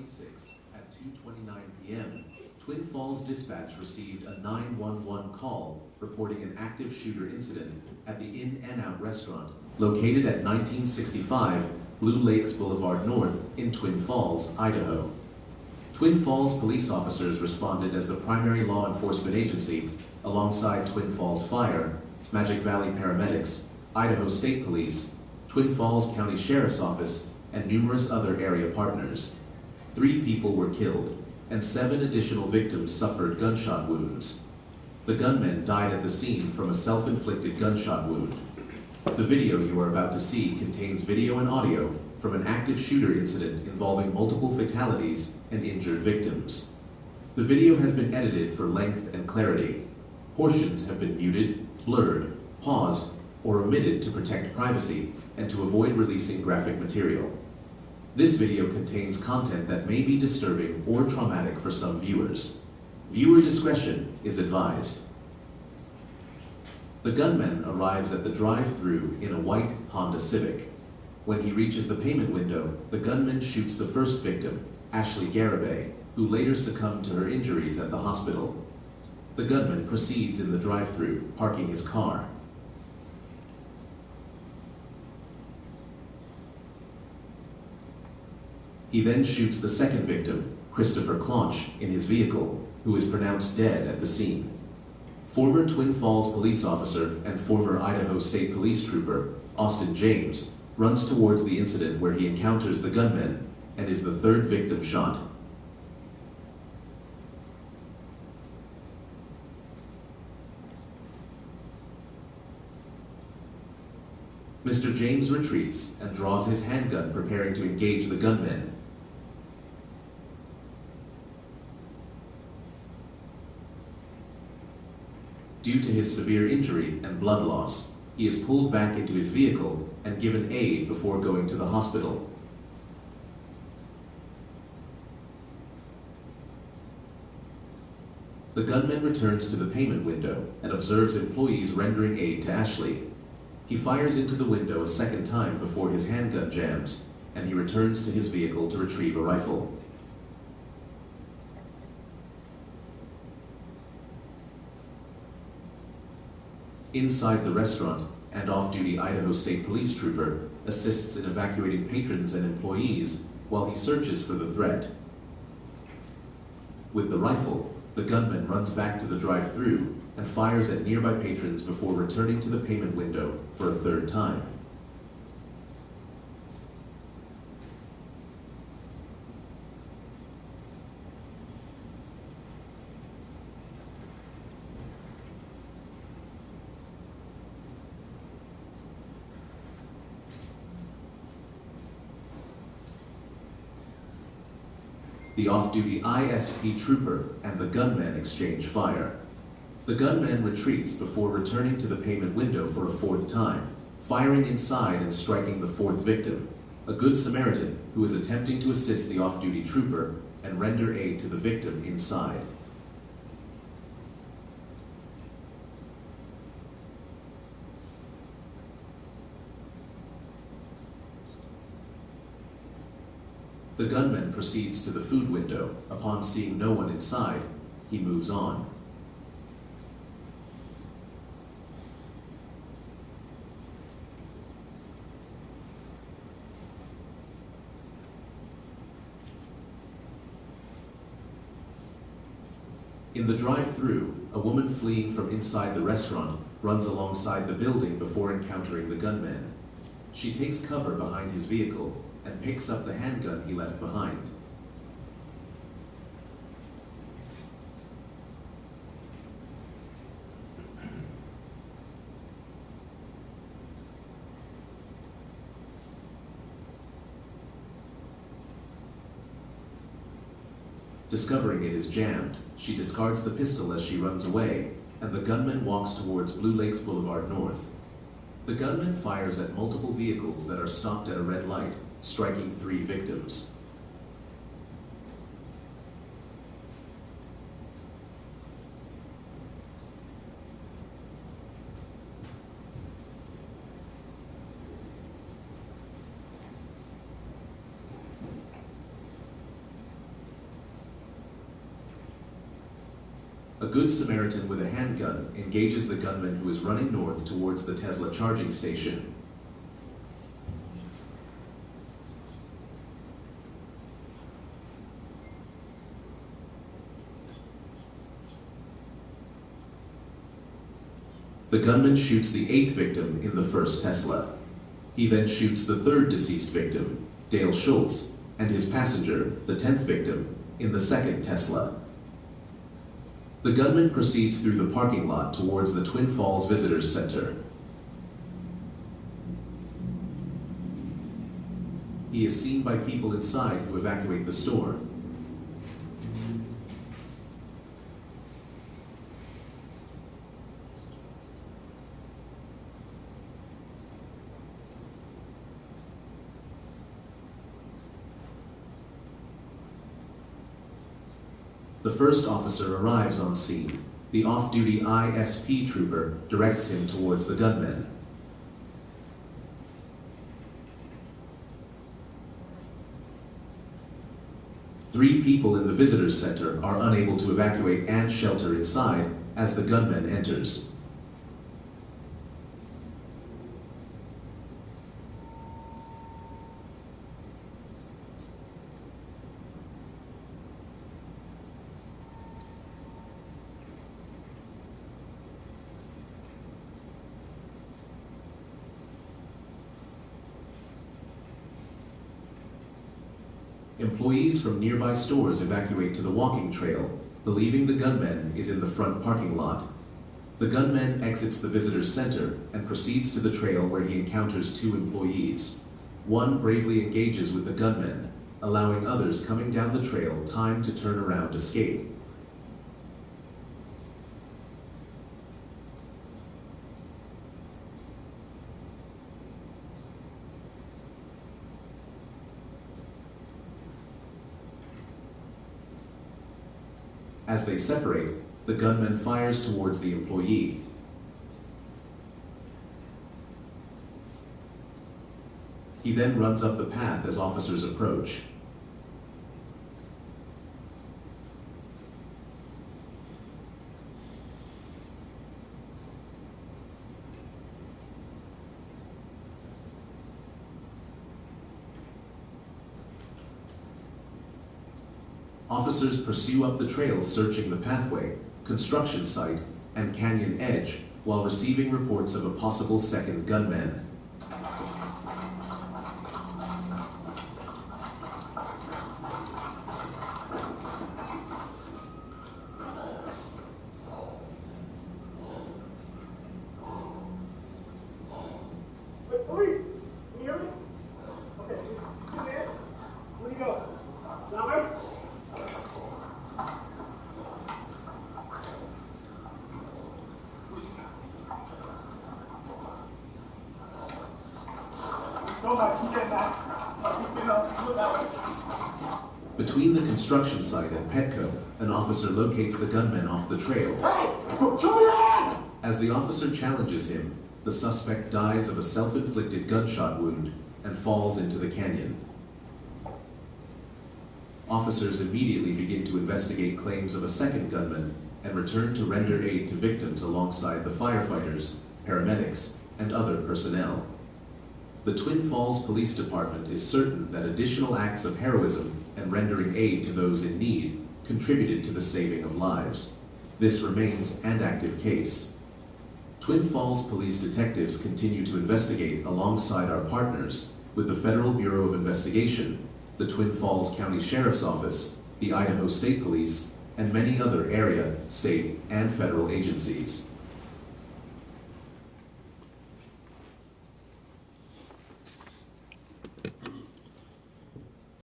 26 at 2:29 p.m., Twin Falls Dispatch received a 911 call reporting an active shooter incident at the In-N-Out restaurant located at 1965 Blue Lakes Boulevard North in Twin Falls, Idaho. Twin Falls police officers responded as the primary law enforcement agency alongside Twin Falls Fire, Magic Valley Paramedics, Idaho State Police, Twin Falls County Sheriff's Office, and numerous other area partners. 3 people were killed, and 7 additional victims suffered gunshot wounds. The gunmen died at the scene from a self-inflicted gunshot wound. The video you are about to see contains video and audio from an active shooter incident involving multiple fatalities and injured victims. The video has been edited for length and clarity. Portions have been muted, blurred, paused, or omitted to protect privacy and to avoid releasing graphic material. This video contains content that may be disturbing or traumatic for some viewers. Viewer discretion is advised. The gunman arrives at the drive-thru in a white Honda Civic. When he reaches the payment window, the gunman shoots the first victim, Ashley Garibay, who later succumbed to her injuries at the hospital. The gunman proceeds in the drive-thru, parking his car. He then shoots the second victim, Christopher Claunch, in his vehicle, who is pronounced dead at the scene. Former Twin Falls police officer and former Idaho State Police trooper, Austin James, runs towards the incident where he encounters the gunman and is the 3rd victim shot. Mr. James retreats and draws his handgun, preparing to engage the gunman. Due to his severe injury and blood loss, he is pulled back into his vehicle and given aid before going to the hospital. The gunman returns to the payment window and observes employees rendering aid to Ashley. He fires into the window a second time before his handgun jams, and he returns to his vehicle to retrieve a rifle. Inside the restaurant, an off-duty Idaho State Police trooper assists in evacuating patrons and employees while he searches for the threat. With the rifle, the gunman runs back to the drive-thru and fires at nearby patrons before returning to the payment window for a 3rd time. The off-duty ISP trooper and the gunman exchange fire. The gunman retreats before returning to the payment window for a 4th time, firing inside and striking the 4th victim, a Good Samaritan who is attempting to assist the off-duty trooper and render aid to the victim inside. The gunman proceeds to the food window. Upon seeing no one inside, he moves on. In the drive-thru, a woman fleeing from inside the restaurant runs alongside the building before encountering the gunman. She takes cover behind his vehicle and picks up the handgun he left behind. Discovering it is jammed, she discards the pistol as she runs away, and the gunman walks towards Blue Lakes Boulevard North. The gunman fires at multiple vehicles that are stopped at a red light, striking 3 victims. A good Samaritan with a handgun engages the gunman who is running north towards the Tesla charging station. The gunman shoots the 8th victim in the first Tesla. He then shoots the 3rd deceased victim, Dale Schultz, and his passenger, the 10th victim, in the 2nd Tesla. The gunman proceeds through the parking lot towards the Twin Falls Visitors Center. He is seen by people inside who evacuate the store. The first officer arrives on scene. The off-duty ISP trooper directs him towards the gunman. Three people in the visitors center are unable to evacuate and shelter inside as the gunman enters. Employees from nearby stores evacuate to the walking trail, believing the gunman is in the front parking lot. The gunman exits the visitor's center and proceeds to the trail where he encounters two employees. One bravely engages with the gunman, allowing others coming down the trail time to turn around and escape. As they separate, the gunman fires towards the employee. He then runs up the path as officers approach. Officers pursue up the trail searching the pathway, construction site, and canyon edge while receiving reports of a possible second gunman. Police! Can you hear me? Okay. Where do you go? That way? So much. You get that. Look that way. Between the construction site and Petco, an officer locates the gunman off the trail. Hey! Show me your hands! As the officer challenges him, the suspect dies of a self-inflicted gunshot wound and falls into the canyon. Officers immediately begin to investigate claims of a second gunman and return to render aid to victims alongside the firefighters, paramedics, and other personnel. The Twin Falls Police Department is certain that additional acts of heroism and rendering aid to those in need contributed to the saving of lives. This remains an active case. Twin Falls police detectives continue to investigate alongside our partners with the Federal Bureau of Investigation, the Twin Falls County Sheriff's Office, the Idaho State Police, and many other area, state, and federal agencies.